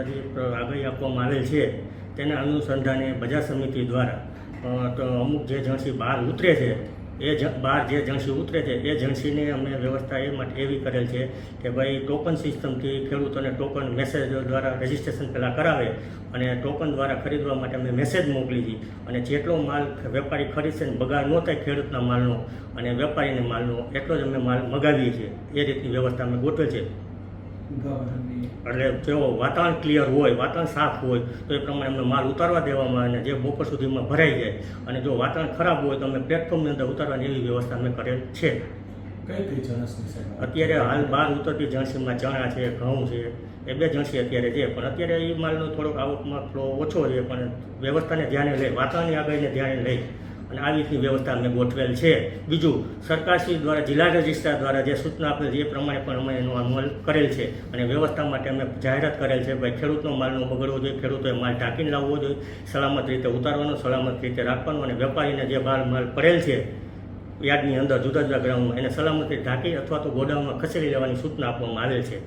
જે આગાહી આપવામાં આવેલ છે તેના અનુસંધાને બજાર સમિતિ દ્વારા તો અમુક જે જણસી બહાર ઉતરે છે બહાર જે જણસી ઉતરે છે એ જણસીની અમે વ્યવસ્થા એ માટે એવી કરેલ છે કે ભાઈ ટોકન સિસ્ટમથી ખેડૂતોને ટોકન મેસેજ દ્વારા રજિસ્ટ્રેશન પહેલાં કરાવે અને ટોકન દ્વારા ખરીદવા માટે અમે મેસેજ મોકલી હતી અને જેટલો માલ વેપારી ખરીદશે ને બગાડ ન થાય ખેડૂતના માલનો અને વેપારીના માલનો એટલો જ અમે માલ મગાવીએ છીએ. એ રીતની વ્યવસ્થા અમે ગોઠવેલ છે. એટલે જો વાતાવરણ ક્લિયર હોય, વાતાવરણ સાફ હોય તો એ પ્રમાણે અમને માલ ઉતારવા દેવામાં અને જે બપોર સુધીમાં ભરાઈ જાય. અને જો વાતાવરણ ખરાબ હોય તો અમે પ્લેટફોર્મની અંદર ઉતારવાની એવી વ્યવસ્થા અમે કરેલ છે. અત્યારે હાલ બહાર ઉતરતી જણસીમાં ચણા છે, ઘઉં છે, એ 2 જણસી અત્યારે છે. પણ અત્યારે એ માલનો થોડોક આવકમાં ફ્લો ઓછો છે, પણ વ્યવસ્થાને ધ્યાને લઈ, વાતાવરણની આગાહીને ધ્યાને લઈ અને આવી રીતની વ્યવસ્થા અમે ગોઠવેલ છે. બીજું સરકારશ્રી દ્વારા જિલ્લા રજિસ્ટ્રાર દ્વારા જે સૂચના આપેલ છે એ પ્રમાણે પણ અમે એનો અમલ કરેલ છે અને વ્યવસ્થા માટે અમે જાહેરાત કરેલ છે ભાઈ ખેડૂતનો માલનો બગડવો જોઈએ, ખેડૂતોએ માલ ઢાંકીને લાવવો જોઈએ, સલામત રીતે ઉતારવાનો, સલામત રીતે રાખવાનો અને વેપારીને જે માલ પડેલ છે યાર્ડની અંદર જુદા જુદા ગ્રાઉન્ડમાં એને સલામતી ઢાંકી અથવા તો ગોડાઉનમાં ખસેડી લેવાની સૂચના આપવામાં આવેલ છે.